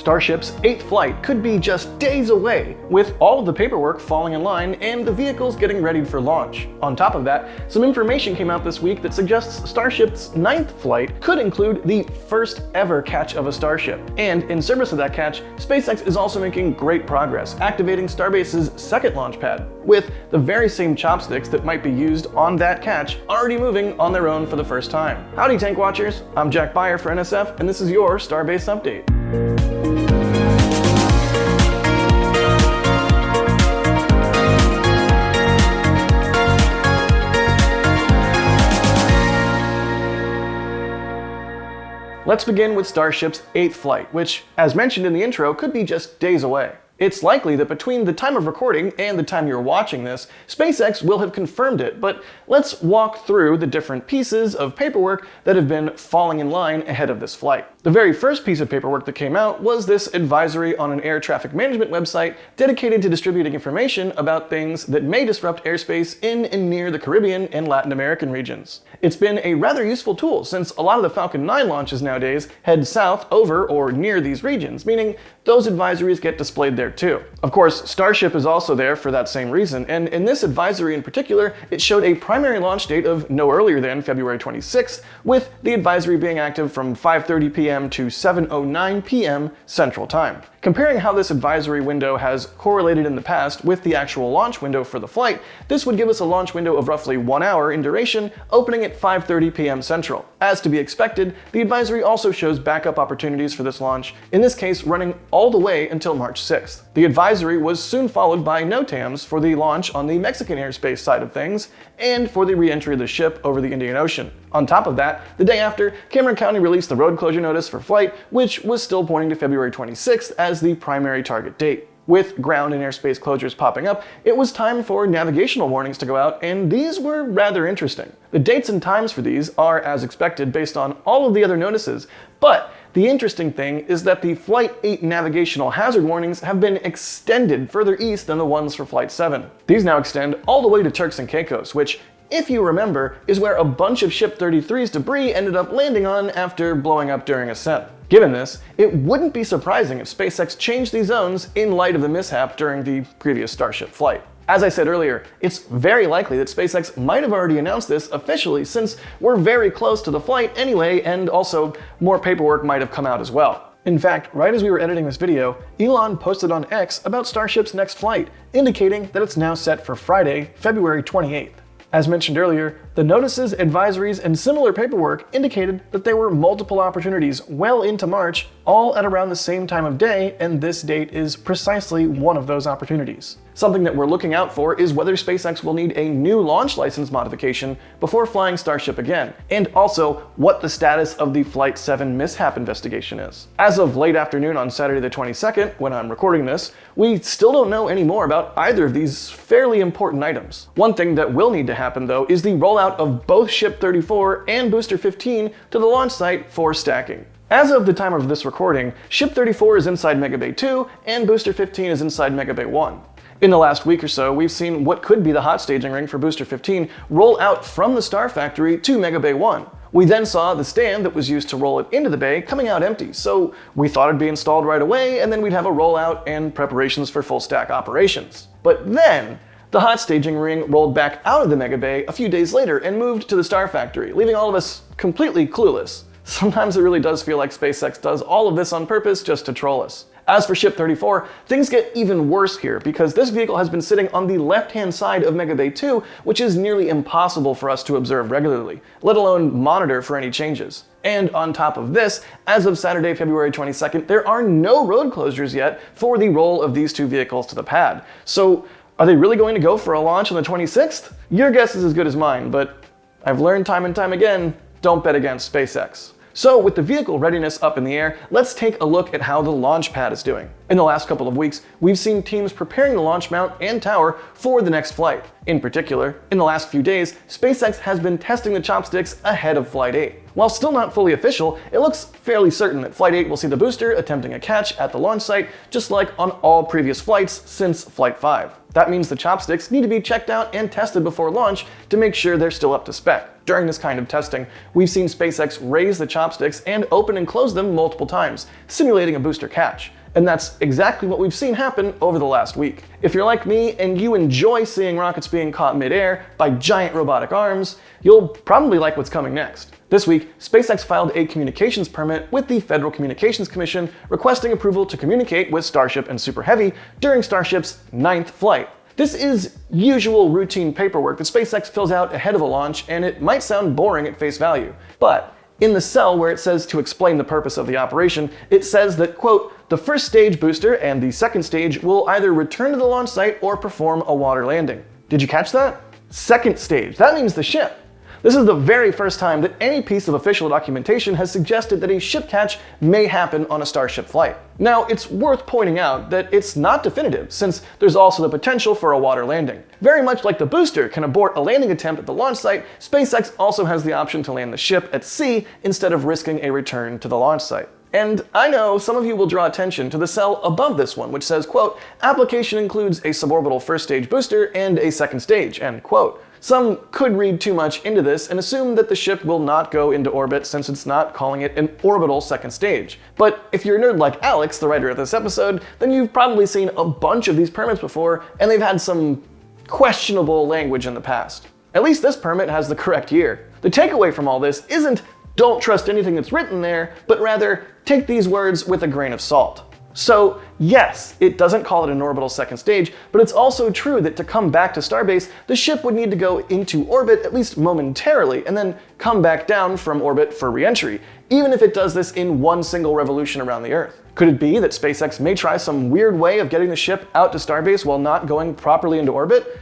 Starship's 8th flight could be just days away, with all of the paperwork falling in line and the vehicles getting ready for launch. On top of that, some information came out this week that suggests Starship's 9th flight could include the first ever catch of a Starship. And in service of that catch, SpaceX is also making great progress, activating Starbase's second launch pad, with the very same chopsticks that might be used on that catch already moving on their own for the first time. Howdy Tank Watchers, I'm Beyer for NSF, and this is your Starbase Update. Let's begin with Starship's 8th flight, which, as mentioned in the intro, could be just days away. It's likely that between the time of recording and the time you're watching this, SpaceX will have confirmed it, but let's walk through the different pieces of paperwork that have been falling in line ahead of this flight. The very first piece of paperwork that came out was this advisory on an air traffic management website dedicated to distributing information about things that may disrupt airspace in and near the Caribbean and Latin American regions. It's been a rather useful tool since a lot of the Falcon 9 launches nowadays head south over or near these regions, meaning those advisories get displayed there too. Of course, Starship is also there for that same reason, and in this advisory in particular, it showed a primary launch date of no earlier than February 26th, with the advisory being active from 5:30 p.m. to 7:09 p.m. Central Time. Comparing how this advisory window has correlated in the past with the actual launch window for the flight, this would give us a launch window of roughly 1 hour in duration, opening at 5:30 p.m. Central. As to be expected, the advisory also shows backup opportunities for this launch, in this case running all the way until March 6th. The advisory was soon followed by NOTAMs for the launch on the Mexican airspace side of things, and for the re-entry of the ship over the Indian Ocean. On top of that, the day after, Cameron County released the road closure notice for flight, which was still pointing to February 26th as the primary target date. With ground and airspace closures popping up, it was time for navigational warnings to go out, and these were rather interesting. The dates and times for these are as expected based on all of the other notices, but the interesting thing is that the Flight 8 navigational hazard warnings have been extended further east than the ones for Flight 7. These now extend all the way to Turks and Caicos, which, if you remember, is where a bunch of Ship 33's debris ended up landing on after blowing up during ascent. Given this, it wouldn't be surprising if SpaceX changed these zones in light of the mishap during the previous Starship flight. As I said earlier, it's very likely that SpaceX might have already announced this officially since we're very close to the flight anyway, and also more paperwork might have come out as well. In fact, right as we were editing this video, Elon posted on X about Starship's next flight, indicating that it's now set for Friday, February 28th. As mentioned earlier, the notices, advisories, and similar paperwork indicated that there were multiple opportunities well into March, all at around the same time of day, and this date is precisely one of those opportunities. Something that we're looking out for is whether SpaceX will need a new launch license modification before flying Starship again, and also what the status of the Flight 7 mishap investigation is. As of late afternoon on Saturday the 22nd, when I'm recording this, we still don't know any more about either of these fairly important items. One thing that will need to happen though is the rollout of both Ship 34 and Booster 15 to the launch site for stacking. As of the time of this recording, Ship 34 is inside Mega Bay 2 and Booster 15 is inside Mega Bay 1. In the last week or so, we've seen what could be the hot staging ring for Booster 15 roll out from the Starfactory to Mega Bay 1. We then saw the stand that was used to roll it into the bay coming out empty, so we thought it'd be installed right away and then we'd have a rollout and preparations for full stack operations. But then, the hot staging ring rolled back out of the Mega Bay a few days later and moved to the Starfactory, leaving all of us completely clueless. Sometimes it really does feel like SpaceX does all of this on purpose just to troll us. As for Ship 34, things get even worse here because this vehicle has been sitting on the left-hand side of Mega Bay 2, which is nearly impossible for us to observe regularly, let alone monitor for any changes. And on top of this, as of Saturday, February 22nd, there are no road closures yet for the roll of these two vehicles to the pad. So, are they really going to go for a launch on the 26th? Your guess is as good as mine, but I've learned time and time again, don't bet against SpaceX. So with the vehicle readiness up in the air, let's take a look at how the launch pad is doing. In the last couple of weeks, we've seen teams preparing the launch mount and tower for the next flight. In particular, in the last few days, SpaceX has been testing the chopsticks ahead of Flight 8. While still not fully official, it looks fairly certain that Flight 8 will see the booster attempting a catch at the launch site, just like on all previous flights since Flight 5. That means the chopsticks need to be checked out and tested before launch to make sure they're still up to spec. during this kind of testing, we've seen SpaceX raise the chopsticks and open and close them multiple times, simulating a booster catch. And that's exactly what we've seen happen over the last week. If you're like me and you enjoy seeing rockets being caught mid-air by giant robotic arms, you'll probably like what's coming next. This week, SpaceX filed a communications permit with the Federal Communications Commission requesting approval to communicate with Starship and Super Heavy during Starship's 9th flight. This is usual routine paperwork that SpaceX fills out ahead of a launch, and it might sound boring at face value. But in the cell where it says to explain the purpose of the operation, it says that, quote, the first stage booster and the second stage will either return to the launch site or perform a water landing. Did you catch that? Second stage, that means the ship. This is the very first time that any piece of official documentation has suggested that a ship catch may happen on a Starship flight. Now, it's worth pointing out that it's not definitive, since there's also the potential for a water landing. Very much like the booster can abort a landing attempt at the launch site, SpaceX also has the option to land the ship at sea instead of risking a return to the launch site. And I know some of you will draw attention to the cell above this one, which says, quote, application includes a suborbital first stage booster and a second stage, end quote. Some could read too much into this and assume that the ship will not go into orbit since it's not calling it an orbital second stage. But if you're a nerd like Alex, the writer of this episode, then you've probably seen a bunch of these permits before, and they've had some questionable language in the past. At least this permit has the correct year. The takeaway from all this isn't don't trust anything that's written there, but rather take these words with a grain of salt. So yes, it doesn't call it an orbital second stage, but it's also true that to come back to Starbase, the ship would need to go into orbit at least momentarily and then come back down from orbit for re-entry, even if it does this in one single revolution around the Earth. Could it be that SpaceX may try some weird way of getting the ship out to Starbase while not going properly into orbit?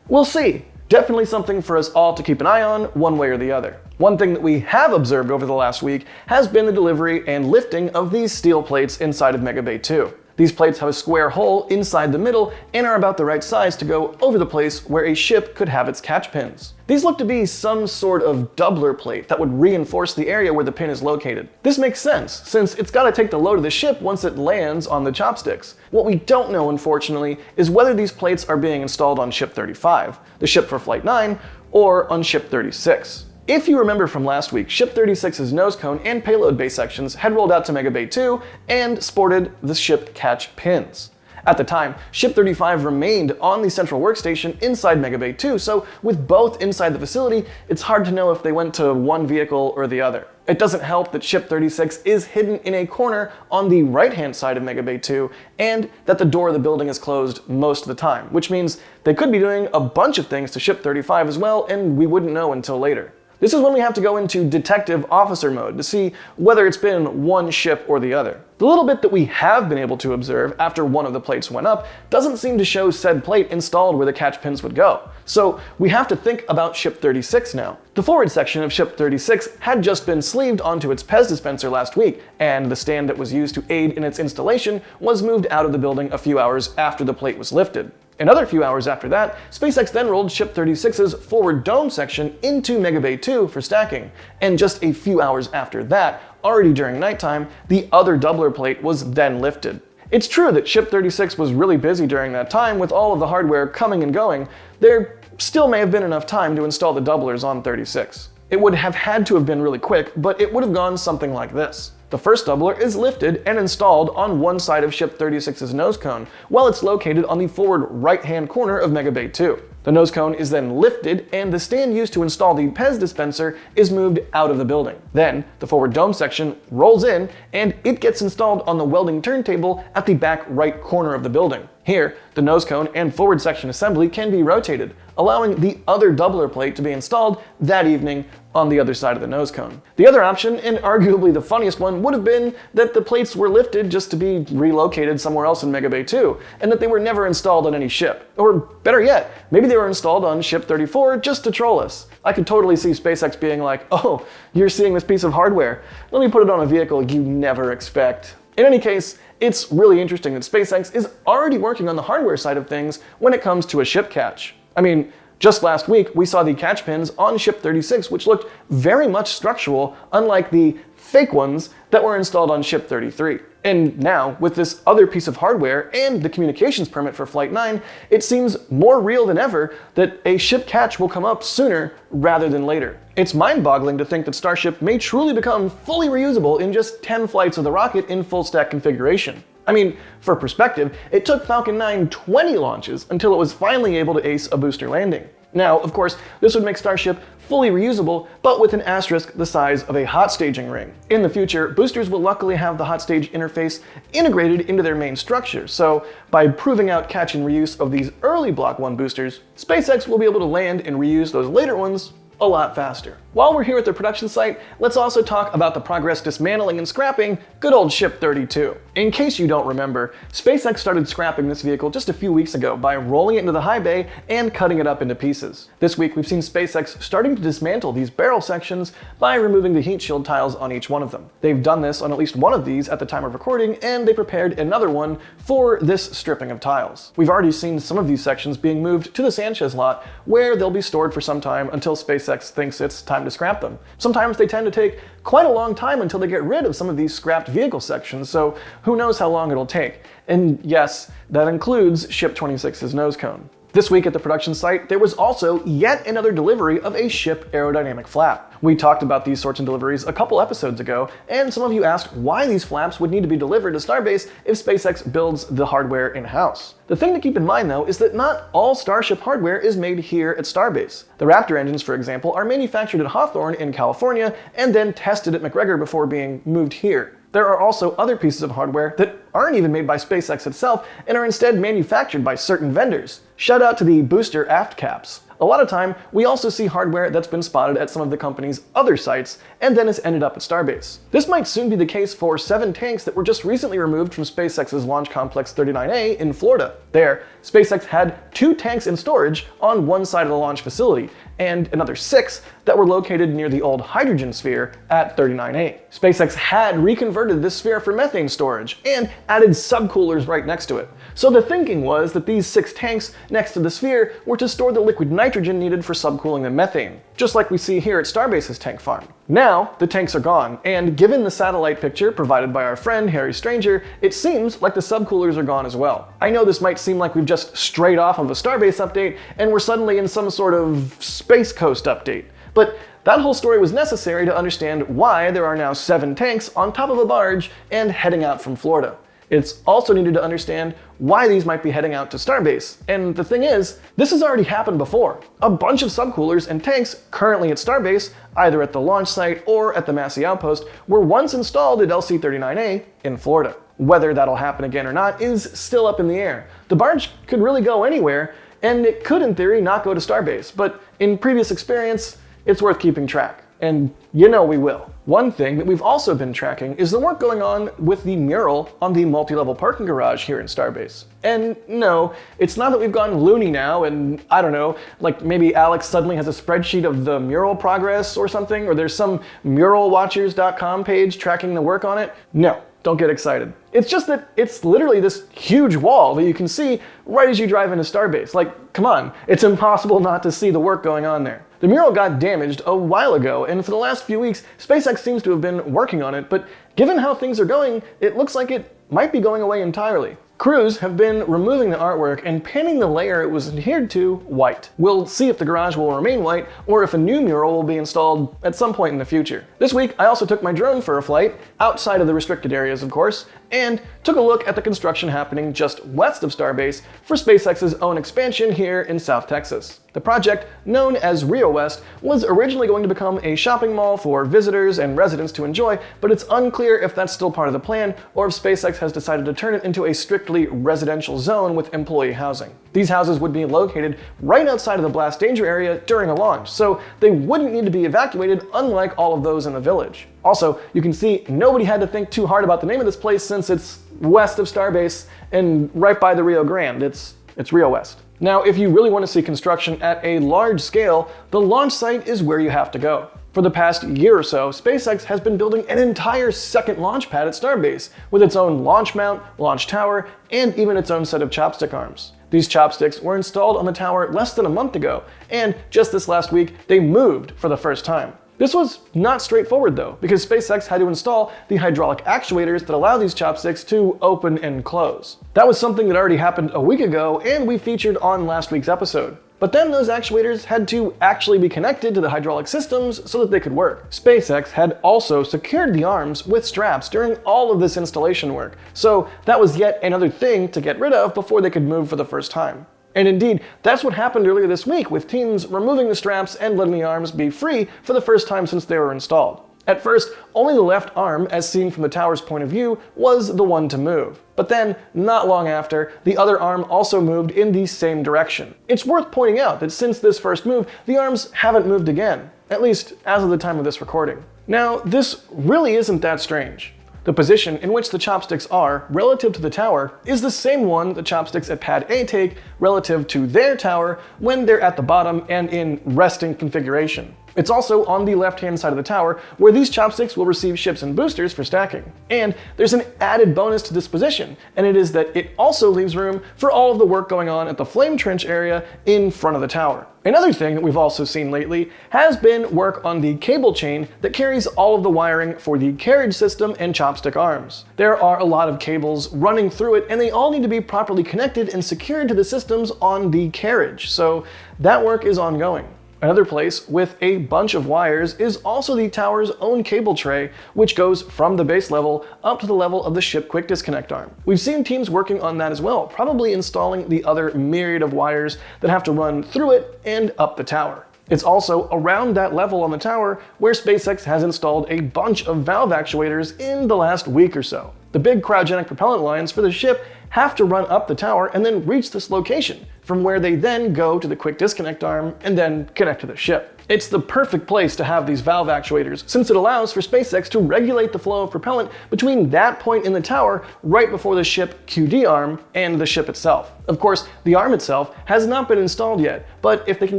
We'll see. Definitely something for us all to keep an eye on, one way or the other. One thing that we have observed over the last week has been the delivery and lifting of these steel plates inside of Mega Bay 2. These plates have a square hole inside the middle and are about the right size to go over the place where a ship could have its catch pins. These look to be some sort of doubler plate that would reinforce the area where the pin is located. This makes sense, since it's got to take the load of the ship once it lands on the chopsticks. What we don't know, unfortunately, is whether these plates are being installed on Ship 35, the ship for Flight 9, or on Ship 36. If you remember from last week, Ship 36's nose cone and payload bay sections had rolled out to Mega Bay 2 and sported the ship catch pins. At the time, Ship 35 remained on the central workstation inside Mega Bay 2, so with both inside the facility, it's hard to know if they went to one vehicle or the other. It doesn't help that Ship 36 is hidden in a corner on the right-hand side of Mega Bay 2, and that the door of the building is closed most of the time, which means they could be doing a bunch of things to Ship 35 as well, and we wouldn't know until later. This is when we have to go into detective officer mode to see whether it's been one ship or the other. The little bit that we have been able to observe after one of the plates went up doesn't seem to show said plate installed where the catch pins would go. So we have to think about Ship 36 now. The forward section of Ship 36 had just been sleeved onto its PEZ dispenser last week, and the stand that was used to aid in its installation was moved out of the building a few hours after the plate was lifted. Another few hours after that, SpaceX then rolled Ship 36's forward dome section into Mega Bay 2 for stacking, and just a few hours after that, already during nighttime, the other doubler plate was then lifted. It's true that Ship 36 was really busy during that time with all of the hardware coming and going. There still may have been enough time to install the doublers on 36. It would have had to have been really quick, but it would have gone something like this. The first doubler is lifted and installed on one side of Ship 36's nose cone, while it's located on the forward right-hand corner of Mega Bay 2. The nose cone is then lifted, and the stand used to install the PEZ dispenser is moved out of the building. Then, the forward dome section rolls in, and it gets installed on the welding turntable at the back right corner of the building. Here, the nose cone and forward section assembly can be rotated, allowing the other doubler plate to be installed that evening on the other side of the nose cone. The other option, and arguably the funniest one, would have been that the plates were lifted just to be relocated somewhere else in Mega Bay 2, and that they were never installed on any ship. Or better yet, maybe they were installed on Ship 34 just to troll us. I could totally see SpaceX being like, oh, you're seeing this piece of hardware. Let me put it on a vehicle you never expect. In any case, it's really interesting that SpaceX is already working on the hardware side of things when it comes to a ship catch. I mean, just last week, we saw the catch pins on Ship 36, which looked very much structural, unlike the fake ones that were installed on Ship 33. And now, with this other piece of hardware and the communications permit for Flight 9, it seems more real than ever that a ship catch will come up sooner rather than later. It's mind-boggling to think that Starship may truly become fully reusable in just 10 flights of the rocket in full-stack configuration. I mean, for perspective, it took Falcon 9 20 launches until it was finally able to ace a booster landing. Now, of course, this would make Starship fully reusable, but with an asterisk the size of a hot staging ring. In the future, boosters will luckily have the hot stage interface integrated into their main structure, so by proving out catch and reuse of these early Block 1 boosters, SpaceX will be able to land and reuse those later ones a lot faster. While we're here at the production site, let's also talk about the progress dismantling and scrapping good old Ship 32. In case you don't remember, SpaceX started scrapping this vehicle just a few weeks ago by rolling it into the high bay and cutting it up into pieces. This week we've seen SpaceX starting to dismantle these barrel sections by removing the heat shield tiles on each one of them. They've done this on at least one of these at the time of recording, and they prepared another one for this stripping of tiles. We've already seen some of these sections being moved to the Sanchez lot, where they'll be stored for some time until SpaceX thinks it's time to scrap them. Sometimes they tend to take quite a long time until they get rid of some of these scrapped vehicle sections, so who knows how long it'll take. And yes, that includes Ship 26's nose cone. This week at the production site, there was also yet another delivery of a ship aerodynamic flap. We talked about these sorts of deliveries a couple episodes ago, and some of you asked why these flaps would need to be delivered to Starbase if SpaceX builds the hardware in-house. The thing to keep in mind though is that not all Starship hardware is made here at Starbase. The Raptor engines, for example, are manufactured at Hawthorne in California and then tested at McGregor before being moved here. There are also other pieces of hardware that aren't even made by SpaceX itself and are instead manufactured by certain vendors. Shout out to the booster aft caps. A lot of time, we also see hardware that's been spotted at some of the company's other sites and then has ended up at Starbase. This might soon be the case for 7 tanks that were just recently removed from SpaceX's Launch Complex 39A in Florida. There, SpaceX had 2 tanks in storage on one side of the launch facility, and another 6 that were located near the old hydrogen sphere at 39A. SpaceX had reconverted this sphere for methane storage and added subcoolers right next to it. So the thinking was that these 6 tanks next to the sphere were to store the liquid nitrogen needed for subcooling the methane, just like we see here at Starbase's tank farm. Now, the tanks are gone, and given the satellite picture provided by our friend Harry Stranger, it seems like the subcoolers are gone as well. I know this might seem like we've just strayed off of a Starbase update and we're suddenly in some sort of Space Coast update, but that whole story was necessary to understand why there are now 7 tanks on top of a barge and heading out from Florida. It's also needed to understand why these might be heading out to Starbase. And the thing is, this has already happened before. A bunch of subcoolers and tanks currently at Starbase, either at the launch site or at the Massey Outpost, were once installed at LC-39A in Florida. Whether that'll happen again or not is still up in the air. The barge could really go anywhere, and it could in theory not go to Starbase, but in previous experience, it's worth keeping track. And you know we will. One thing that we've also been tracking is the work going on with the mural on the multi-level parking garage here in Starbase. And no, it's not that we've gone loony now and, I don't know, like maybe Alex suddenly has a spreadsheet of the mural progress or something, or there's some muralwatchers.com page tracking the work on it. No, don't get excited. It's just that it's literally this huge wall that you can see right as you drive into Starbase. Like, come on, it's impossible not to see the work going on there. The mural got damaged a while ago, and for the last few weeks, SpaceX seems to have been working on it, but given how things are going, it looks like it might be going away entirely. Crews have been removing the artwork and painting the layer it was adhered to white. We'll see if the garage will remain white or if a new mural will be installed at some point in the future. This week, I also took my drone for a flight, outside of the restricted areas of course, and took a look at the construction happening just west of Starbase for SpaceX's own expansion here in South Texas. The project, known as Rio West, was originally going to become a shopping mall for visitors and residents to enjoy, but it's unclear if that's still part of the plan or if SpaceX has decided to turn it into a strictly residential zone with employee housing. These houses would be located right outside of the blast danger area during a launch, so they wouldn't need to be evacuated, unlike all of those in the village. Also, you can see nobody had to think too hard about the name of this place since it's west of Starbase and right by the Rio Grande. It's Rio West. Now, if you really want to see construction at a large scale, the launch site is where you have to go. For the past year or so, SpaceX has been building an entire second launch pad at Starbase, with its own launch mount, launch tower, and even its own set of chopstick arms. These chopsticks were installed on the tower less than a month ago, and just this last week, they moved for the first time. This was not straightforward though, because SpaceX had to install the hydraulic actuators that allow these chopsticks to open and close. That was something that already happened a week ago and we featured on last week's episode. But then those actuators had to actually be connected to the hydraulic systems so that they could work. SpaceX had also secured the arms with straps during all of this installation work, so that was yet another thing to get rid of before they could move for the first time. And indeed, that's what happened earlier this week, with teams removing the straps and letting the arms be free for the first time since they were installed. At first, only the left arm, as seen from the tower's point of view, was the one to move. But then, not long after, the other arm also moved in the same direction. It's worth pointing out that since this first move, the arms haven't moved again, at least as of the time of this recording. Now, this really isn't that strange. The position in which the chopsticks are relative to the tower is the same one the chopsticks at pad A take relative to their tower when they're at the bottom and in resting configuration. It's also on the left-hand side of the tower, where these chopsticks will receive ships and boosters for stacking. And there's an added bonus to this position, and it is that it also leaves room for all of the work going on at the flame trench area in front of the tower. Another thing that we've also seen lately has been work on the cable chain that carries all of the wiring for the carriage system and chopstick arms. There are a lot of cables running through it, and they all need to be properly connected and secured to the systems on the carriage, so that work is ongoing. Another place with a bunch of wires is also the tower's own cable tray, which goes from the base level up to the level of the ship quick disconnect arm. We've seen teams working on that as well, probably installing the other myriad of wires that have to run through it and up the tower. It's also around that level on the tower where SpaceX has installed a bunch of valve actuators in the last week or so. The big cryogenic propellant lines for the ship have to run up the tower and then reach this location, from where they then go to the quick disconnect arm and then connect to the ship. It's the perfect place to have these valve actuators, since it allows for SpaceX to regulate the flow of propellant between that point in the tower right before the ship QD arm and the ship itself. Of course, the arm itself has not been installed yet, but if they can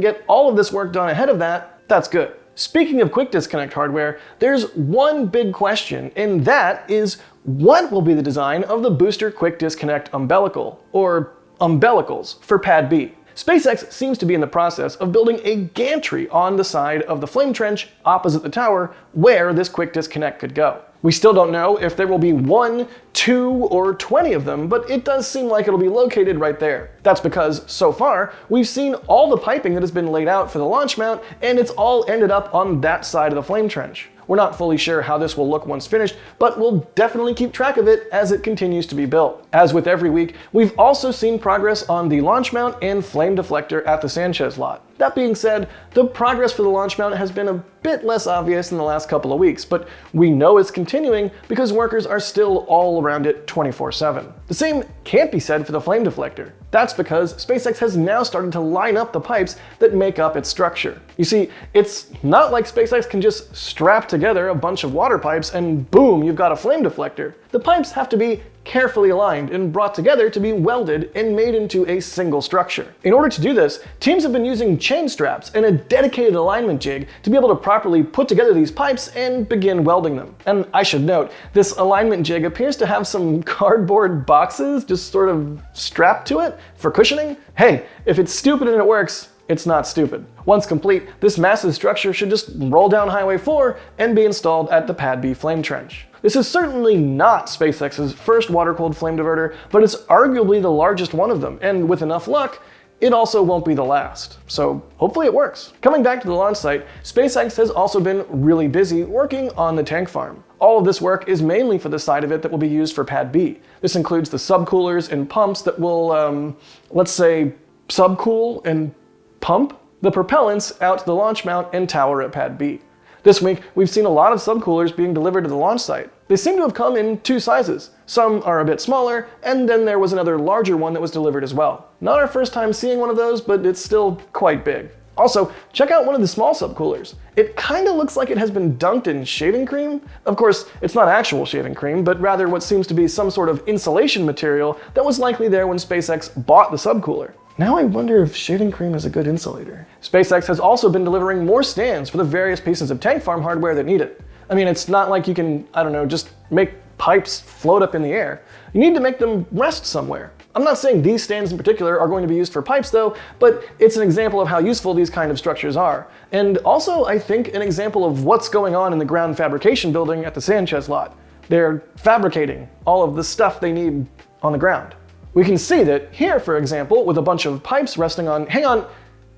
get all of this work done ahead of that, that's good. Speaking of quick disconnect hardware, there's one big question, and that is, what will be the design of the booster quick disconnect umbilical, or umbilicals, for pad B? SpaceX seems to be in the process of building a gantry on the side of the flame trench opposite the tower where this quick disconnect could go. We still don't know if there will be 1, 2, or 20 of them, but it does seem like it'll be located right there. That's because, so far, we've seen all the piping that has been laid out for the launch mount, and it's all ended up on that side of the flame trench. We're not fully sure how this will look once finished, but we'll definitely keep track of it as it continues to be built. As with every week, we've also seen progress on the launch mount and flame deflector at the Sanchez lot. That being said, the progress for the launch mount has been a bit less obvious in the last couple of weeks, but we know it's continuing because workers are still all around it 24/7. The same can't be said for the flame deflector. That's because SpaceX has now started to line up the pipes that make up its structure. You see, it's not like SpaceX can just strap together a bunch of water pipes and boom, you've got a flame deflector. The pipes have to be carefully aligned and brought together to be welded and made into a single structure. In order to do this, teams have been using chain straps and a dedicated alignment jig to be able to properly put together these pipes and begin welding them. And I should note, this alignment jig appears to have some cardboard boxes just sort of strapped to it for cushioning. Hey, if it's stupid and it works, it's not stupid. Once complete, this massive structure should just roll down Highway 4 and be installed at the Pad B flame trench. This is certainly not SpaceX's first water-cooled flame diverter, but it's arguably the largest one of them, and with enough luck, it also won't be the last. So hopefully it works. Coming back to the launch site, SpaceX has also been really busy working on the tank farm. All of this work is mainly for the side of it that will be used for Pad B. This includes the subcoolers and pumps that will, let's say, subcool and pump the propellants out to the launch mount and tower at Pad B. This week, we've seen a lot of subcoolers being delivered to the launch site. They seem to have come in 2 sizes. Some are a bit smaller, and then there was another larger one that was delivered as well. Not our first time seeing one of those, but it's still quite big. Also, check out one of the small subcoolers. It kinda looks like it has been dunked in shaving cream. Of course, it's not actual shaving cream, but rather what seems to be some sort of insulation material that was likely there when SpaceX bought the subcooler. Now I wonder if shaving cream is a good insulator. SpaceX has also been delivering more stands for the various pieces of tank farm hardware that need it. I mean, it's not like you can, just make pipes float up in the air. You need to make them rest somewhere. I'm not saying these stands in particular are going to be used for pipes though, but it's an example of how useful these kind of structures are. And also, I think, an example of what's going on in the ground fabrication building at the Sanchez lot. They're fabricating all of the stuff they need on the ground. We can see that here, for example, with a bunch of pipes resting on, hang on,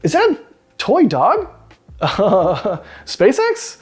is that a toy dog? SpaceX?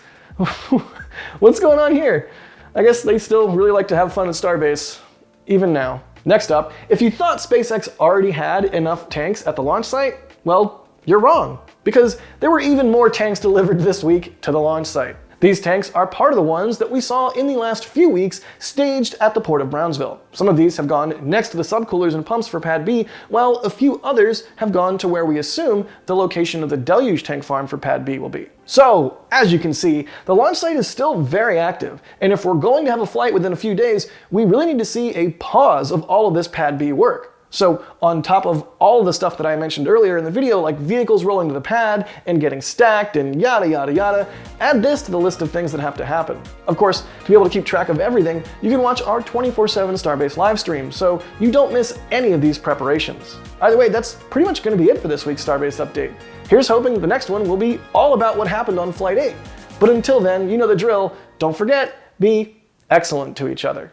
What's going on here? I guess they still really like to have fun at Starbase, even now. Next up, if you thought SpaceX already had enough tanks at the launch site, well, you're wrong, because there were even more tanks delivered this week to the launch site. These tanks are part of the ones that we saw in the last few weeks staged at the port of Brownsville. Some of these have gone next to the subcoolers and pumps for Pad B, while a few others have gone to where we assume the location of the Deluge tank farm for Pad B will be. So, as you can see, the launch site is still very active, and if we're going to have a flight within a few days, we really need to see a pause of all of this Pad B work. So on top of all of the stuff that I mentioned earlier in the video, like vehicles rolling to the pad and getting stacked and yada yada yada, add this to the list of things that have to happen. Of course, to be able to keep track of everything, you can watch our 24/7 Starbase live stream, so you don't miss any of these preparations. Either way, that's pretty much going to be it for this week's Starbase update. Here's hoping the next one will be all about what happened on Flight 8. But until then, you know the drill. Don't forget, be excellent to each other.